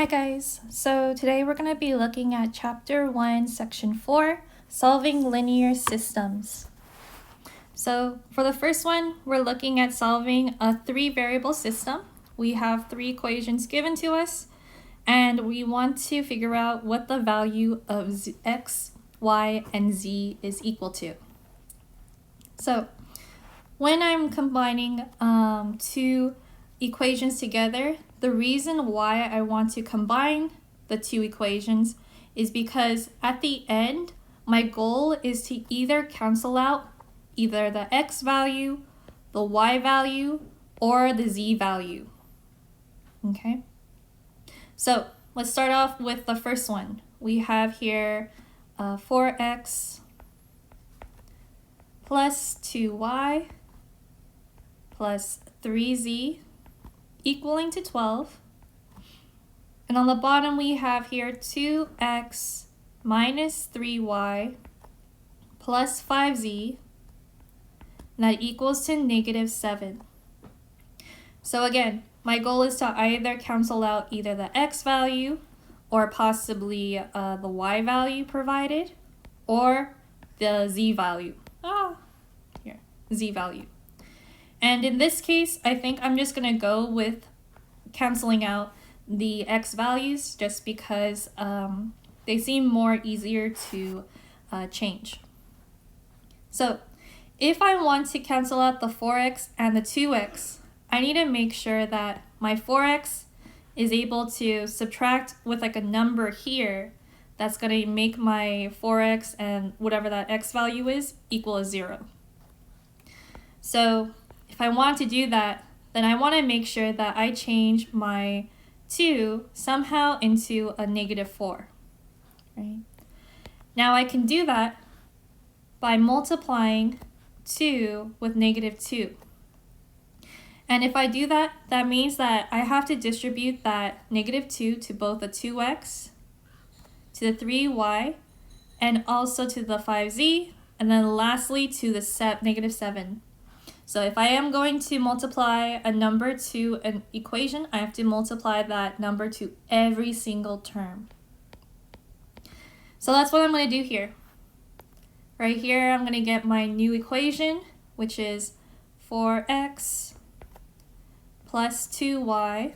Hi guys, so today we're going to be looking at Chapter 1, Section 4, Solving Linear Systems. So for the first one, we're looking at solving a 3-variable system. We have 3 equations given to us, and we want to figure out what the value of x, y, and z is equal to. So when I'm combining two equations together, the reason why I want to combine the 2 equations is because at the end, my goal is to either cancel out either the x value, the y value, or the z value. Okay? So let's start off with the first one. We have here 4x plus 2y plus 3z equaling to 12. And on the bottom we have here 2x minus 3y plus 5z, and that equals to negative 7. So again, my goal is to either cancel out either the x value or possibly the y value provided, or the z value. Z value. And in this case, I think I'm just going to go with canceling out the x values just because they seem more easier to change. So if I want to cancel out the 4x and the 2x, I need to make sure that my 4x is able to subtract with like a number here that's going to make my 4x and whatever that x value is equal to 0. So if I want to do that, then I want to make sure that I change my 2 somehow into a negative 4. Right? Now I can do that by multiplying 2 with negative 2. And if I do that, that means that I have to distribute that negative 2 to both the 2x, to the 3y, and also to the 5z, and then lastly to the negative 7. So if I am going to multiply a number to an equation, I have to multiply that number to every single term. So that's what I'm going to do here. Right here, I'm going to get my new equation, which is 4x plus 2y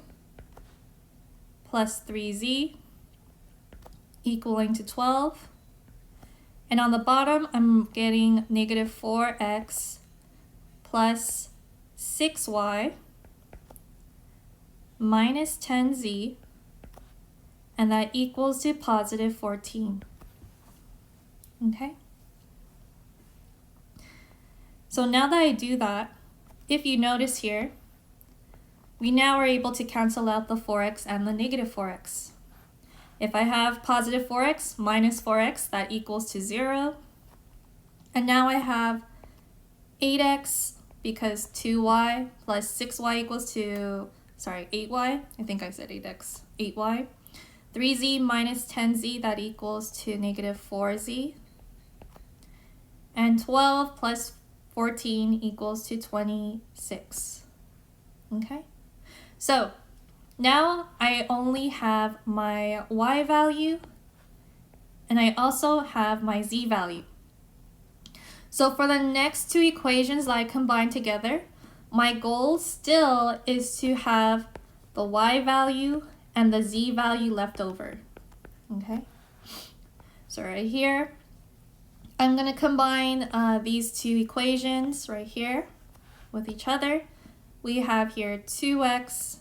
plus 3z equaling to 12. And on the bottom, I'm getting negative 4x plus 6y minus 10z, and that equals to positive 14. Okay? So now that I do that, if you notice here, we now are able to cancel out the 4x and the negative 4x. If I have positive 4x minus 4x, that equals to 0. And now I have 8x because 2y plus 6y equals to, 8y. I think I said 8x. 8y. 3z minus 10z, that equals to negative 4z. And 12 plus 14 equals to 26. Okay? So now I only have my y value, and I also have my z value. So for the next 2 equations that I combine together, my goal still is to have the y value and the z value left over. Okay? So right here, I'm going to combine these 2 equations right here with each other. We have here 2x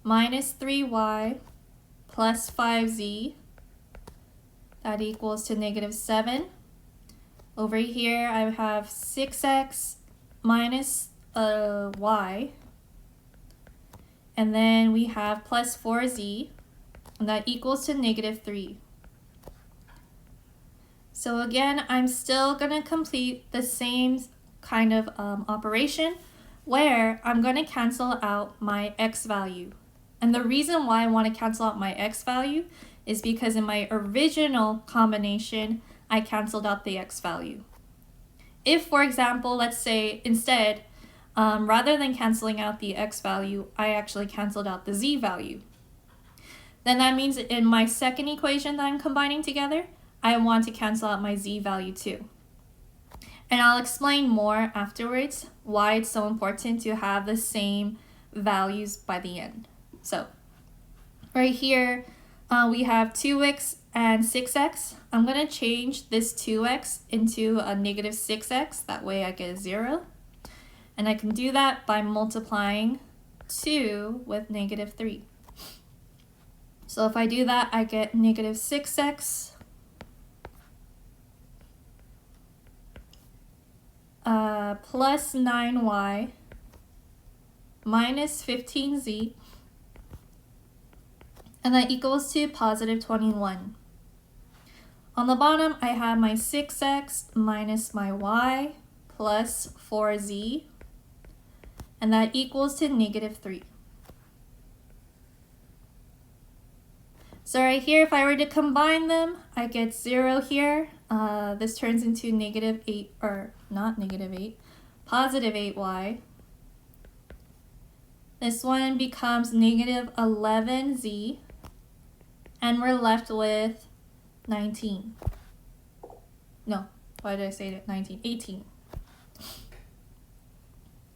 minus 3y plus 5z, that equals to negative 7. Over here, I have 6x minus y, and then we have plus 4z, and that equals to negative 3. So again, I'm still going to complete the same kind of operation where I'm going to cancel out my x value. And the reason why I want to cancel out my x value is because in my original combination, I canceled out the x value. If, for example, let's say instead, rather than canceling out the x value, I actually canceled out the z value, then that means in my second equation that I'm combining together, I want to cancel out my z value too. And I'll explain more afterwards why it's so important to have the same values by the end. So right here, we have 2x and 6x. I'm going to change this 2x into a negative 6x. That way I get a 0. And I can do that by multiplying 2 with negative 3. So if I do that, I get negative 6x plus 9y minus 15z, and that equals to positive 21. On the bottom, I have my 6x minus my y plus 4z, and that equals to negative 3. So right here, if I were to combine them, I get 0 here. This turns into negative 8, or not negative 8, positive 8y. This one becomes negative 11z, and we're left with 19. No, why did I say it? 19, 18.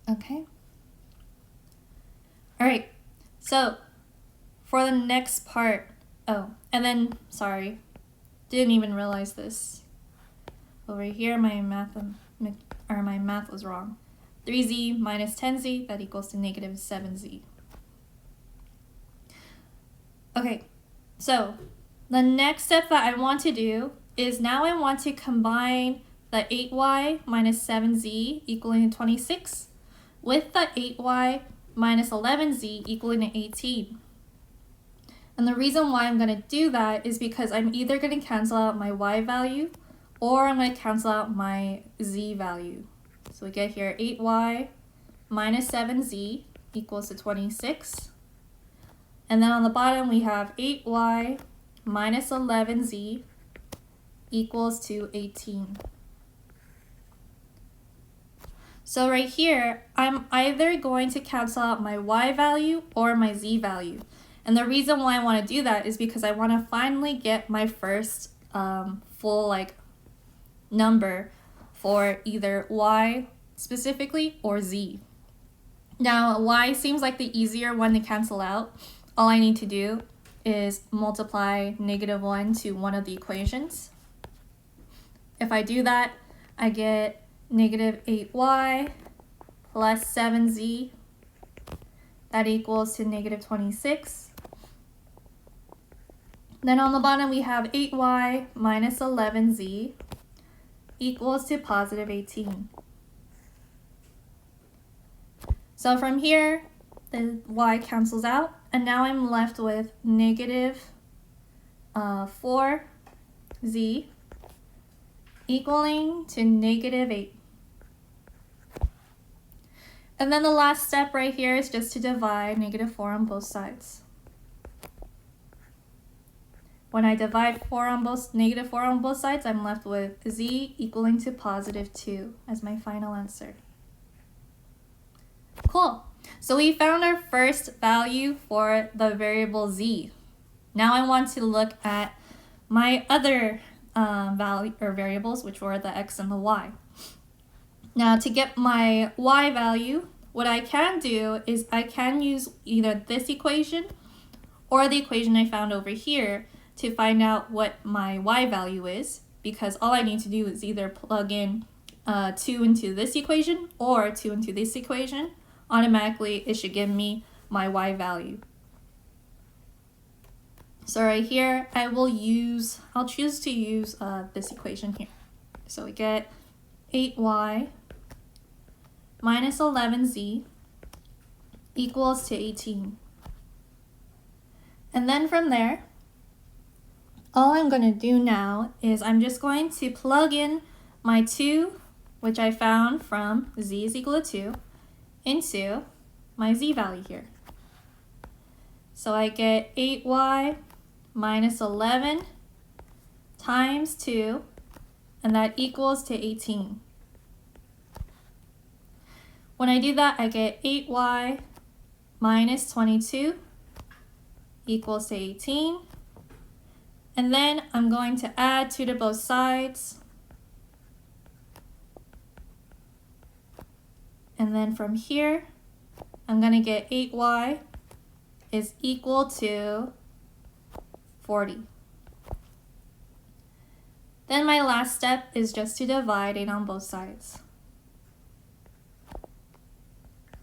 Okay. All right, so for the next part, oh, and then, sorry, didn't even realize this. Over here, my math was wrong. 3z minus 10z, that equals to negative 7z. Okay, so the next step that I want to do is now I want to combine the 8y minus 7z equaling to 26 with the 8y minus 11z equaling to 18. And the reason why I'm going to do that is because I'm either going to cancel out my y value or I'm going to cancel out my z value. So we get here 8y minus 7z equals to 26. And then on the bottom we have 8y minus 11z equals to 18. So right here, I'm either going to cancel out my y value or my z value. And the reason why I want to do that is because I want to finally get my first full number for either y specifically or z. Now y seems like the easier one to cancel out. All I need to do is multiply negative 1 to one of the equations. If I do that, I get negative 8y plus 7z. That equals to negative 26. Then on the bottom we have 8y minus 11z equals to positive 18. So from here, the y cancels out, and now I'm left with negative 4z equaling to negative 8. And then the last step right here is just to divide negative 4 on both sides. When I divide negative 4 on both sides, I'm left with z equaling to positive 2 as my final answer. Cool. So we found our first value for the variable z. Now I want to look at my other value or variables, which were the x and the y. Now to get my y value, what I can do is I can use either this equation or the equation I found over here to find out what my y value is, because all I need to do is either plug in 2 into this equation or 2 into this equation. Automatically it should give me my y value. So right here I'll choose to use this equation here. So we get 8y minus 11z equals to 18. And then from there, all I'm going to do now is I'm just going to plug in my 2, which I found from z is equal to 2, into my z value here. So I get 8y minus 11 times 2, and that equals to 18. When I do that, I get 8y minus 22 equals to 18. And then I'm going to add 2 to both sides. And then from here, I'm going to get 8y is equal to 40. Then my last step is just to divide it on both sides.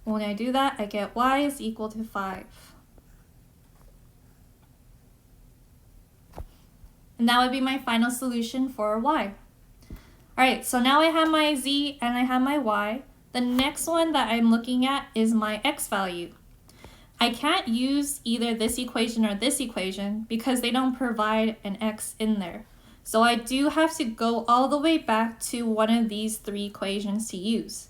When I do that, I get y is equal to 5. And that would be my final solution for y. Alright, so now I have my z and I have my y. The next one that I'm looking at is my x value. I can't use either this equation or this equation because they don't provide an x in there. So I do have to go all the way back to one of these 3 equations to use.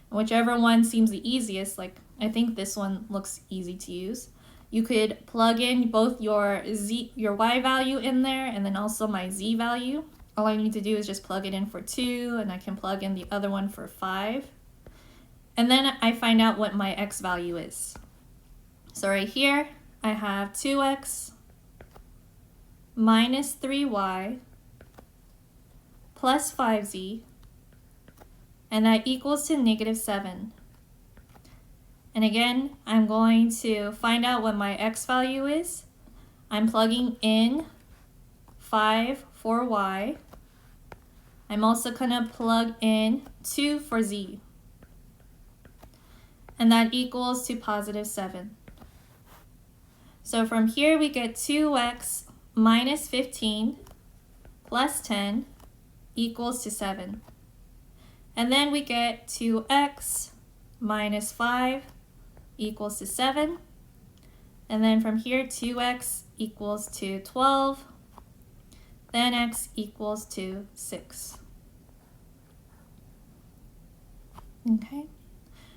Whichever one seems the easiest, like I think this one looks easy to use. You could plug in both your y value in there and then also my z value. All I need to do is just plug it in for 2 and I can plug in the other one for 5. And then I find out what my x value is. So right here, I have 2x minus 3y plus 5z, and that equals to -7. And again, I'm going to find out what my x value is. I'm plugging in 5 for y. I'm also going to plug in 2 for z. And that equals to +7. So from here we get 2x minus 15 plus 10 equals to 7. And then we get 2x minus 5 equals to 7. And then from here 2x equals to 12. Then x equals to 6. Okay.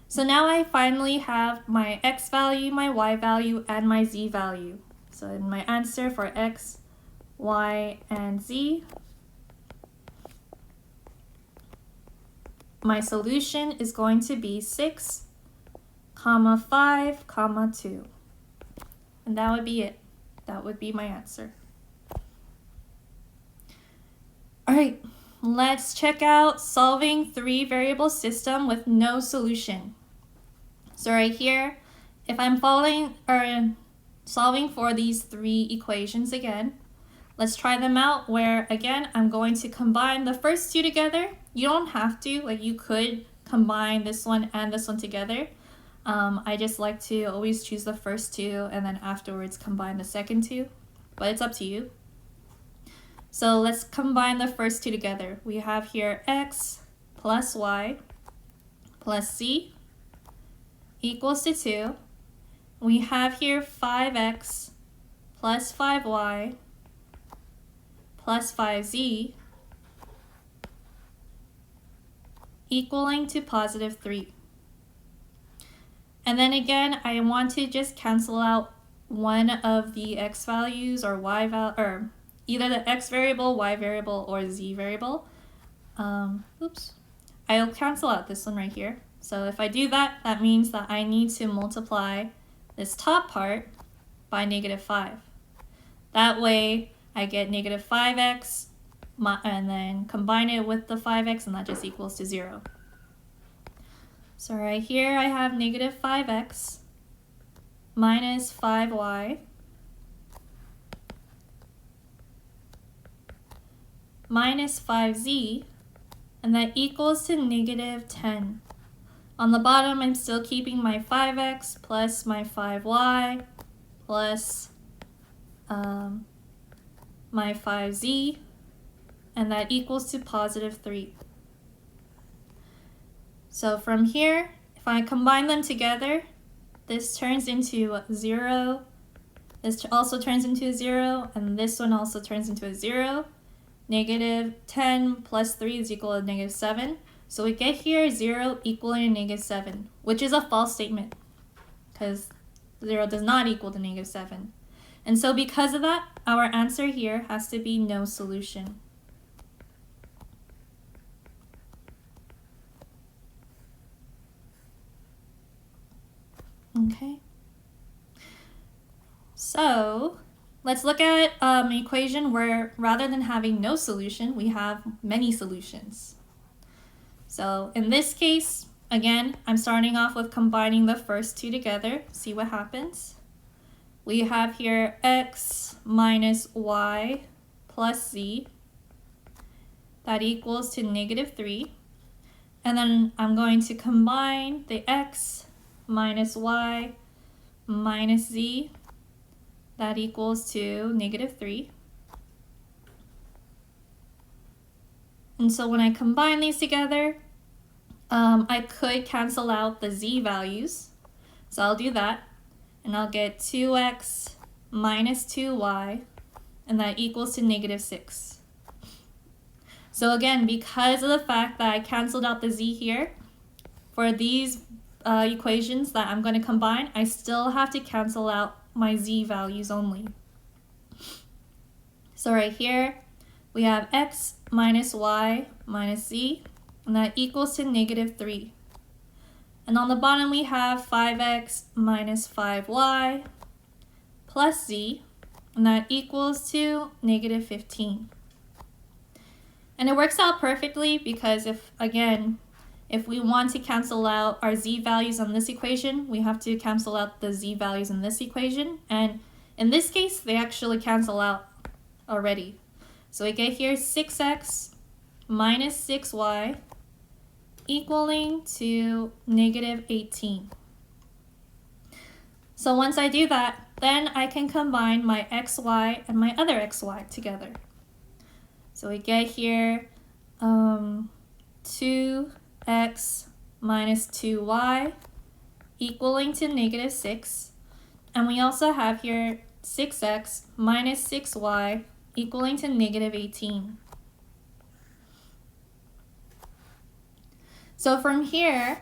So now I finally have my x value, my y value, and my z value. So in my answer for x, y, and z, my solution is going to be 6, 5, 2. And that would be it. That would be my answer. All right, let's check out solving 3-variable system with no solution. So right here, if I'm solving for these 3 equations again, let's try them out where, again, I'm going to combine the first 2 together. You don't have to, like you could combine this one and this one together. I just like to always choose the first 2 and then afterwards combine the second 2, but it's up to you. So let's combine the first 2 together. We have here x plus y plus z equals to 2. We have here 5x plus 5y plus 5z equaling to +3. And then again, I want to just cancel out one of the x values or y value, or either the x variable, y variable, or z variable. I'll cancel out this one right here. So if I do that, that means that I need to multiply this top part by -5. That way I get -5x and then combine it with the 5x and that just equals to 0. So right here I have -5x minus 5y minus 5z, and that equals to -10. On the bottom, I'm still keeping my 5x plus my 5y plus my 5z, and that equals to +3. So from here, if I combine them together, this turns into 0, this also turns into a 0, and this one also turns into a 0. -10 plus 3 is equal to -7. So we get here 0 equaling to -7, which is a false statement because 0 does not equal to -7. And so because of that, our answer here has to be no solution. Okay. So let's look at an equation where rather than having no solution, we have many solutions. So in this case, again, I'm starting off with combining the first two together, see what happens. We have here x minus y plus z. That equals to -3. And then I'm going to combine the x minus y minus z. That equals to -3. And so when I combine these together, I could cancel out the z values. So I'll do that. And I'll get 2x minus 2y, and that equals to -6. So again, because of the fact that I canceled out the z here, for these equations that I'm going to combine, I still have to cancel out my z values only. So right here, we have x minus y minus z, and that equals to -3. And on the bottom, we have 5x minus 5y plus z, and that equals to -15. And it works out perfectly because if we want to cancel out our z values on this equation, we have to cancel out the z values in this equation. And in this case, they actually cancel out already. So we get here 6x minus 6y equaling to -18. So once I do that, then I can combine my xy and my other xy together. So we get here 2x minus 2y equaling to -6. And we also have here 6x minus 6y equaling to -18. So from here,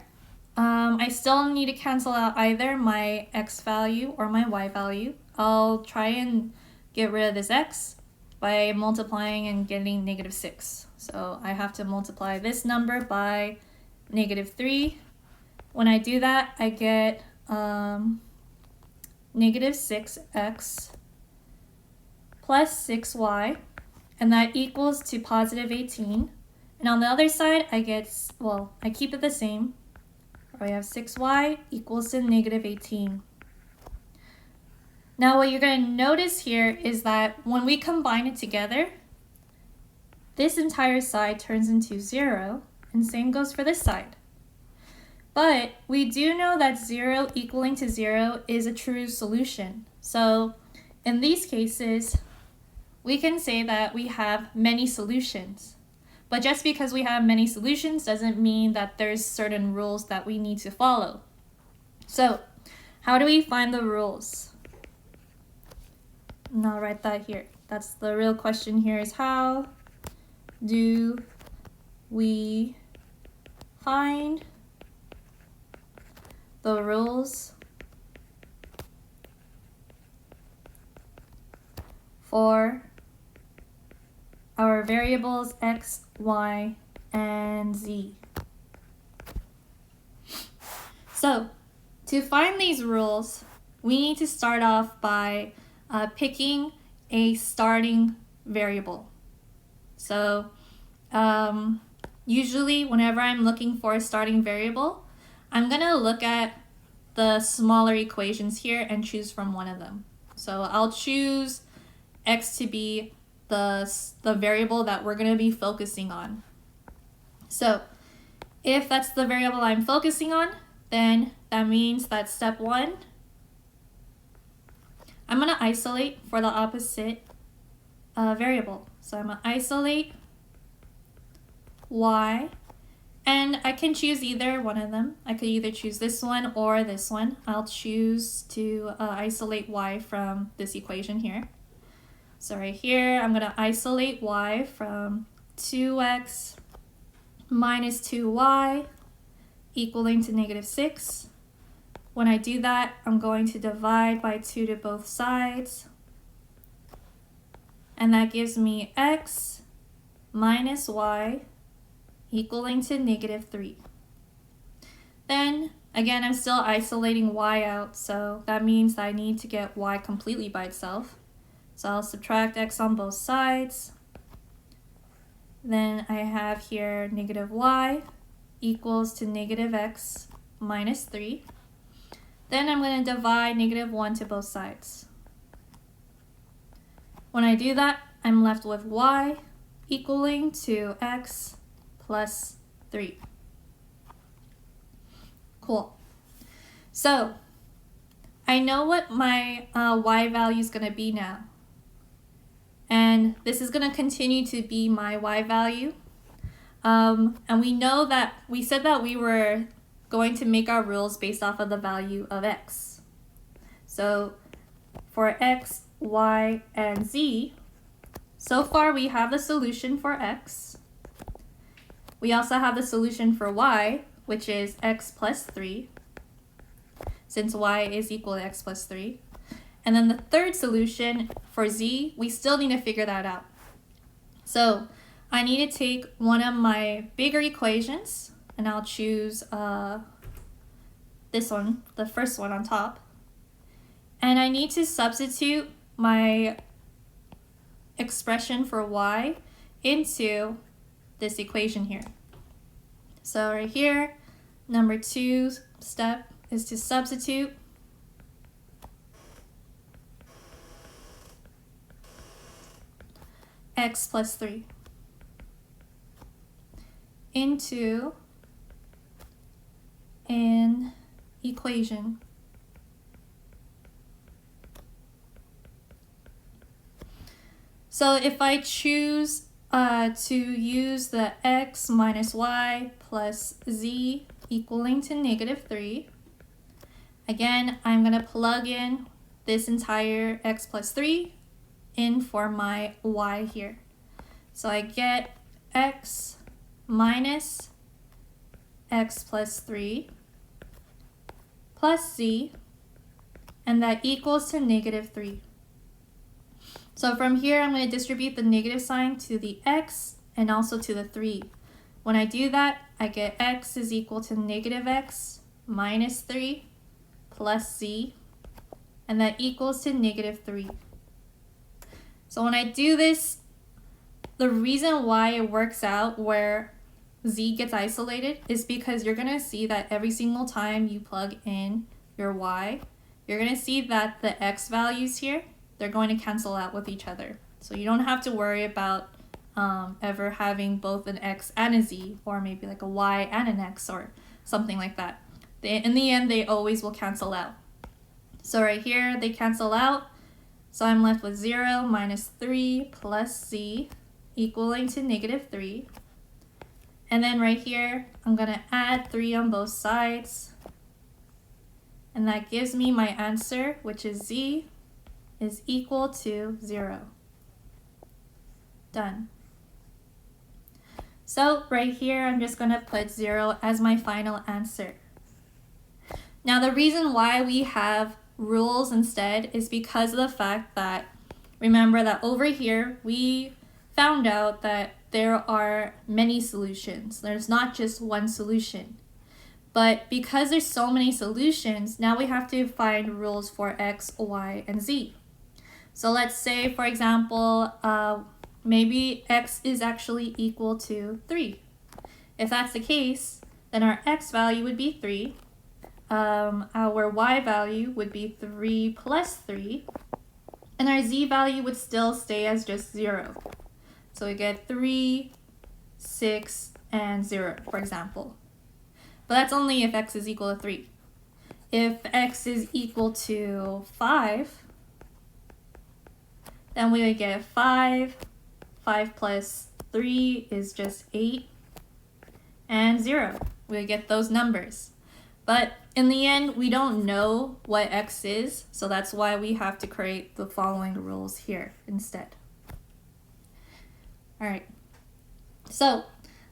I still need to cancel out either my x value or my y value. I'll try and get rid of this x by multiplying and getting -6. So I have to multiply this number by -3. When I do that, I get -6x plus 6y, and that equals to +18. And on the other side, I keep it the same. I have 6y equals to -18. Now what you're going to notice here is that when we combine it together, this entire side turns into 0, and same goes for this side. But we do know that 0 equaling to 0 is a true solution. So in these cases, we can say that we have many solutions. But just because we have many solutions doesn't mean that there's certain rules that we need to follow. So how do we find the rules? And I'll write that here. That's the real question here, is how do we find the rules for our variables x, y, and z. So to find these rules, we need to start off by picking a starting variable. So usually whenever I'm looking for a starting variable, I'm going to look at the smaller equations here and choose from one of them. So I'll choose x to be the variable that we're going to be focusing on. So if that's the variable I'm focusing on, then that means that step 1, I'm going to isolate for the opposite variable. So I'm going to isolate y, and I can choose either one of them. I could either choose this one or this one. I'll choose to isolate y from this equation here. So right here, I'm going to isolate y from 2x minus 2y equaling to -6. When I do that, I'm going to divide by 2 to both sides. And that gives me x minus y equaling to -3. Then Again, I'm still isolating y out, so that means that I need to get y completely by itself. So I'll subtract x on both sides. Then I have here negative y equals to negative x minus 3. Then I'm going to divide negative 1 to both sides. When I do that, I'm left with y equaling to x plus 3. Cool. So I know what my y value is going to be now. And this is going to continue to be my y value. And we know that we said that we were going to make our rules based off of the value of x. So for x, y, and z, so far we have the solution for x. We also have the solution for y, which is x plus 3, since y is equal to x plus 3. And then the third solution for z, we still need to figure that out. So I need to take one of my bigger equations, and I'll choose this one, the first one on top. And I need to substitute my expression for y into this equation here. So right here, number 2 step is to substitute x plus 3 into an equation. So if I choose to use the x minus y plus z equaling to negative 3, again, I'm going to plug in this entire x plus 3 in for my y here. So I get x minus x plus 3 plus z, and that equals to negative 3. So from here, I'm going to distribute the negative sign to the x and also to the 3. When I do that, I get x is equal to negative x minus 3 plus z, and that equals to negative 3. So when I do this, the reason why it works out where z gets isolated is because you're going to see that every single time you plug in your y, you're going to see that the x values here, they're going to cancel out with each other. So you don't have to worry about ever having both an x and a z, or maybe like a y and an x or something like that. In the end, they always will cancel out. So right here, they cancel out. So I'm left with 0 minus 3 plus z equaling to negative 3. And then right here, I'm going to add 3 on both sides. And that gives me my answer, which is z is equal to 0. Done. So right here, I'm just going to put 0 as my final answer. Now the reason why we have rules instead is because of the fact that, remember that over here, we found out that there are many solutions. There's not just one solution. But because there's so many solutions, now we have to find rules for x, y, and z. So let's say, for example, maybe x is actually equal to 3. If that's the case, then our x value would be 3. Our y value would be 3 plus 3. And our z value would still stay as just 0. So we get 3, 6, and 0, for example. But that's only if x is equal to 3. If x is equal to 5, then we would get 5. 5 plus 3 is just 8. And 0. We would get those numbers. But in the end, we don't know what x is, so that's why we have to create the following rules here instead. All right. So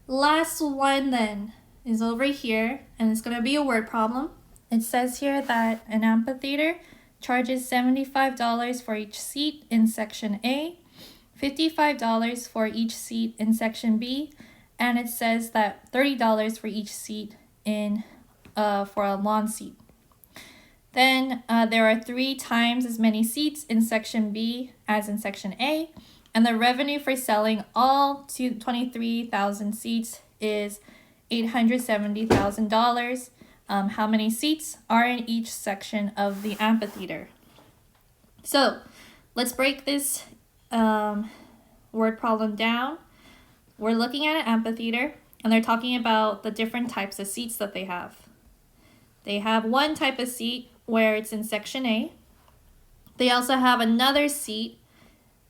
last one then is over here, and it's going to be a word problem. It says here that an amphitheater charges $75 for each seat in section A, $55 for each seat in section B, and it says that $30 for each seat in for a lawn seat. Then there are 3 times as many seats in section B as in section A, and the revenue for selling all 23,000 seats is $870,000. How many seats are in each section of the amphitheater? So let's break this word problem down. We're looking at an amphitheater, and they're talking about the different types of seats that they have. They have one type of seat where it's in section A. They also have another seat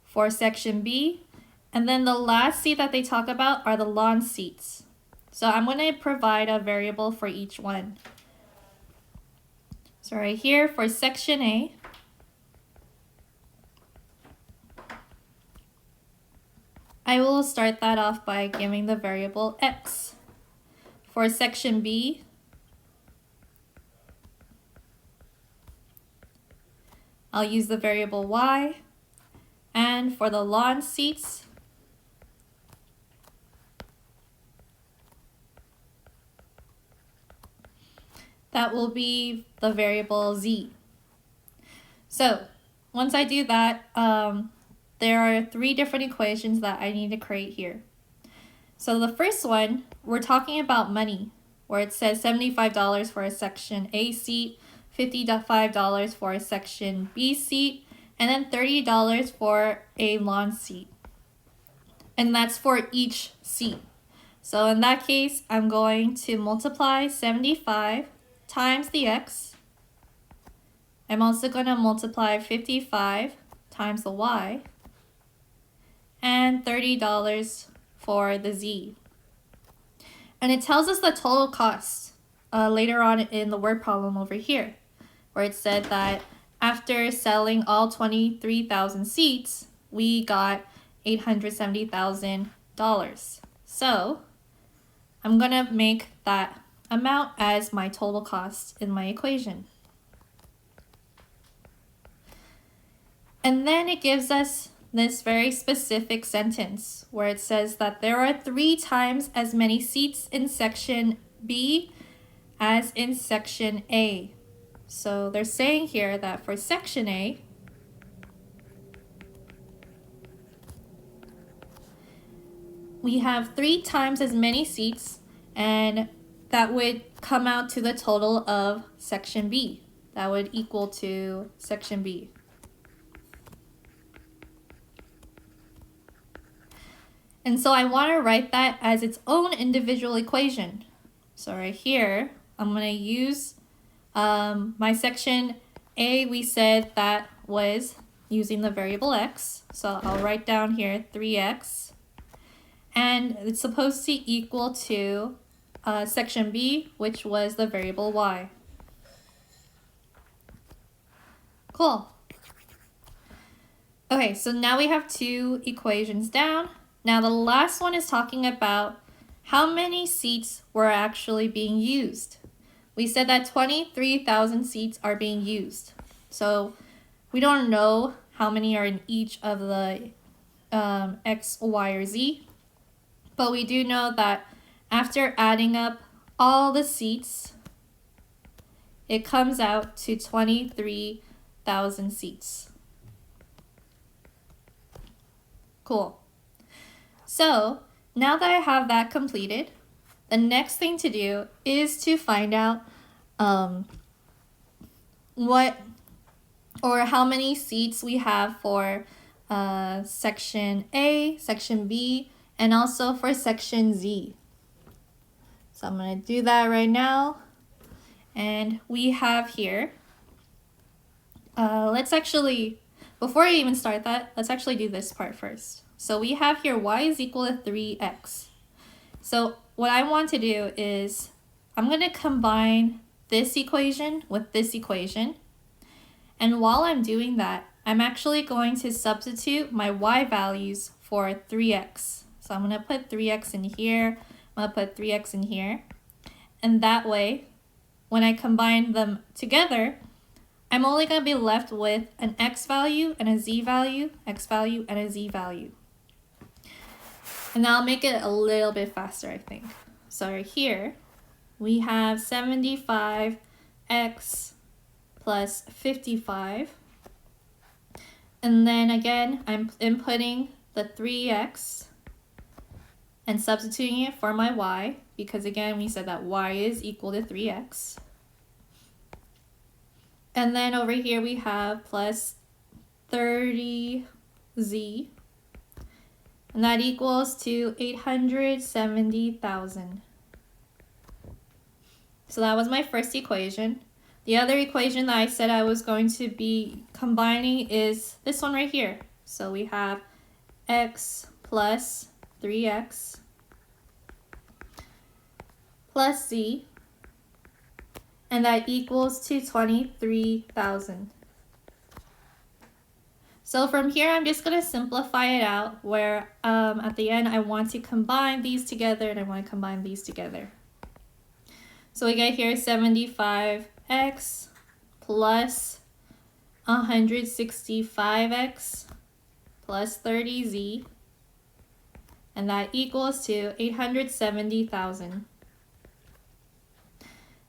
for section B. And then the last seat that they talk about are the lawn seats. So I'm going to provide a variable for each one. So right here for section A, I will start that off by giving the variable x. For section B, I'll use the variable y. And for the lawn seats, that will be the variable z. So once I do that, there are 3 different equations that I need to create here. So the first one, we're talking about money, where it says $75 for a section A seat, $55 for a section B seat, and then $30 for a lawn seat. And that's for each seat. So in that case, I'm going to multiply 75 times the x. I'm also going to multiply 55 times the y. And $30 for the z. And it tells us the total cost later on in the word problem over here, where it said that after selling all 23,000 seats, we got $870,000. So I'm going to make that amount as my total cost in my equation. And then it gives us this very specific sentence where it says that there are 3 times as many seats in section B as in section A. So they're saying here that for section A, we have 3 times as many seats, and that would come out to the total of section B. That would equal to section B. And so I want to write that as its own individual equation. So right here, I'm going to use my section A. We said that was using the variable x. So I'll write down here 3x. And it's supposed to equal to section B, which was the variable y. Cool. Okay, so now we have 2 equations down. Now the last one is talking about how many seats were actually being used. We said that 23,000 seats are being used. So we don't know how many are in each of the X, Y, or Z. But we do know that after adding up all the seats, it comes out to 23,000 seats. Cool. So now that I have that completed, the next thing to do is to find out what or how many seats we have for section A, section B, and also for section Z. So I'm going to do that right now. And we have here, let's actually, before I even start that, let's actually do this part first. So we have here y is equal to 3x. So what I want to do is I'm going to combine this equation with this equation. And while I'm doing that, I'm actually going to substitute my y values for 3x. So I'm going to put 3x in here. I'm going to put 3x in here. And that way, when I combine them together, I'm only going to be left with an x value and a z value, x value and a z value. And now I'll make it a little bit faster, I think. So right here, we have 75x plus 55. And then again, I'm inputting the 3x and substituting it for my y, because again, we said that y is equal to 3x. And then over here we have plus 30z, and that equals to 870,000. So that was my first equation. The other equation that I said I was going to be combining is this one right here. So we have x plus 3x plus z, and that equals to 23,000. So from here, I'm just going to simplify it out where at the end, I want to combine these together and I want to combine these together. So we get here 75x plus 165x plus 30z, and that equals to 870,000.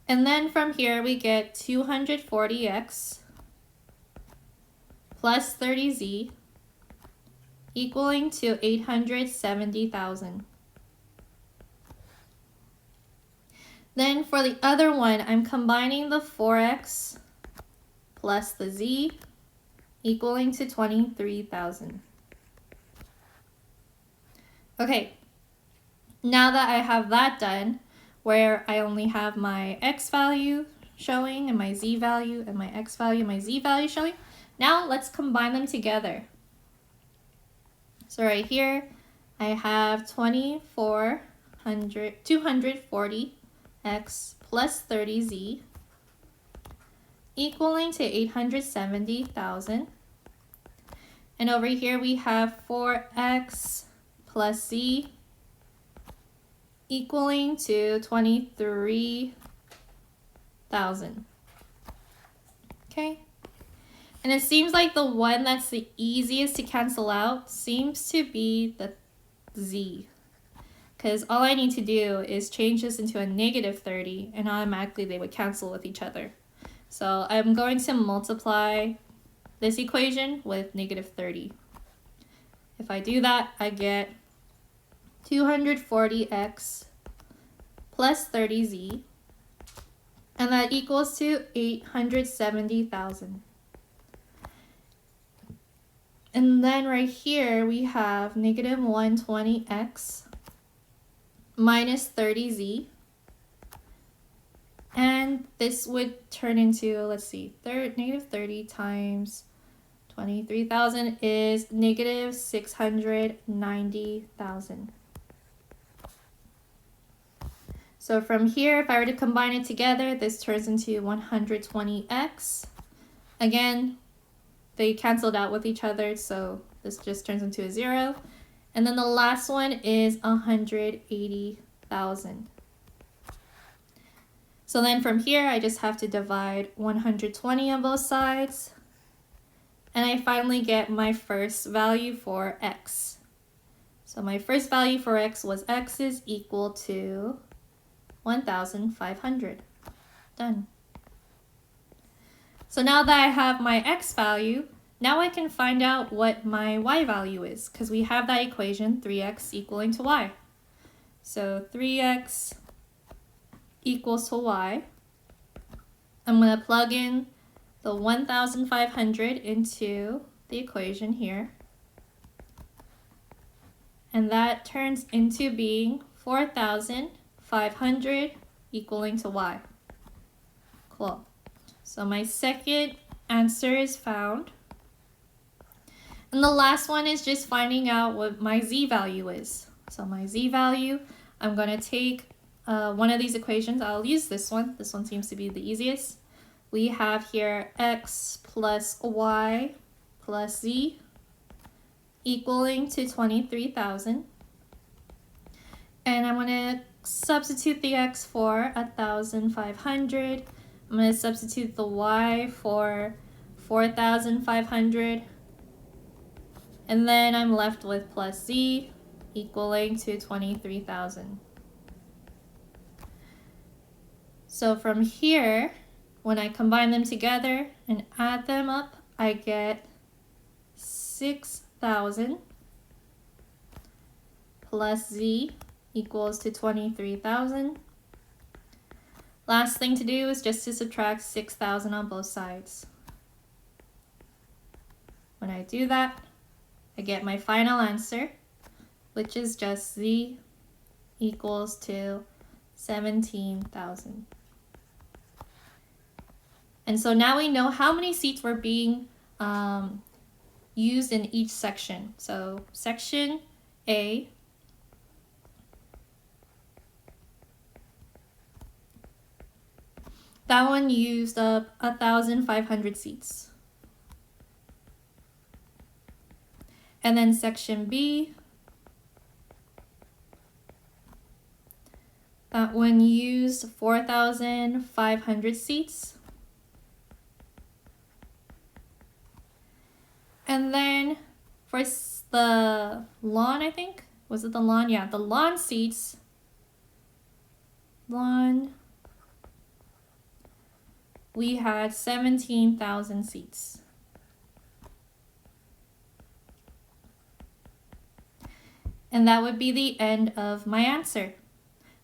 And then from here we get 240x plus 30z equaling to 870,000. Then for the other one, I'm combining the 4x plus the z equaling to 23,000. Okay, now that I have that done, where I only have my x value showing and my z value and my x value and my z value showing, now let's combine them together. So right here, I have 240x plus 30z equaling to 870,000. And over here we have 4x plus z equaling to 23,000. Okay. And it seems like the one that's the easiest to cancel out seems to be the z, because all I need to do is change this into a negative 30 and automatically they would cancel with each other. So I'm going to multiply this equation with negative 30. If I do that, I get 240x plus 30z, and that equals to 870,000. And then right here we have negative 120x minus 30z, and this would turn into, let's see, negative 30 times 23,000 is negative 690,000. So from here, if I were to combine it together, this turns into 120x. Again, they canceled out with each other, so this just turns into a 0. And then the last one is 180,000. So then from here, I just have to divide 120 on both sides. And I finally get my first value for x. So my first value for x was x is equal to 1,500. Done. So now that I have my x value, now I can find out what my y value is, because we have that equation, 3x equaling to y. So 3x equals to y. I'm going to plug in the 1,500 into the equation here. And that turns into being 4,500 equaling to y. Cool. So my second answer is found. And the last one is just finding out what my z value is. So my z value, I'm going to take one of these equations. I'll use this one. This one seems to be the easiest. We have here x plus y plus z equaling to 23,000. And I'm going to substitute the x for 1,500. I'm going to substitute the y for 4,500. And then I'm left with plus z equaling to 23,000. So from here, when I combine them together and add them up, I get 6,000 plus z equals to 23,000. Last thing to do is just to subtract 6,000 on both sides. When I do that, I get my final answer, which is just z equals to 17,000. And so now we know how many seats were being used in each section. So section A, that one used up 1,500 seats. And then section B, that one used 4,500 seats. And then for the lawn, I think, was it the lawn? Yeah, the lawn seats, we had 17,000 seats. And that would be the end of my answer.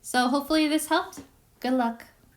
So hopefully this helped. Good luck.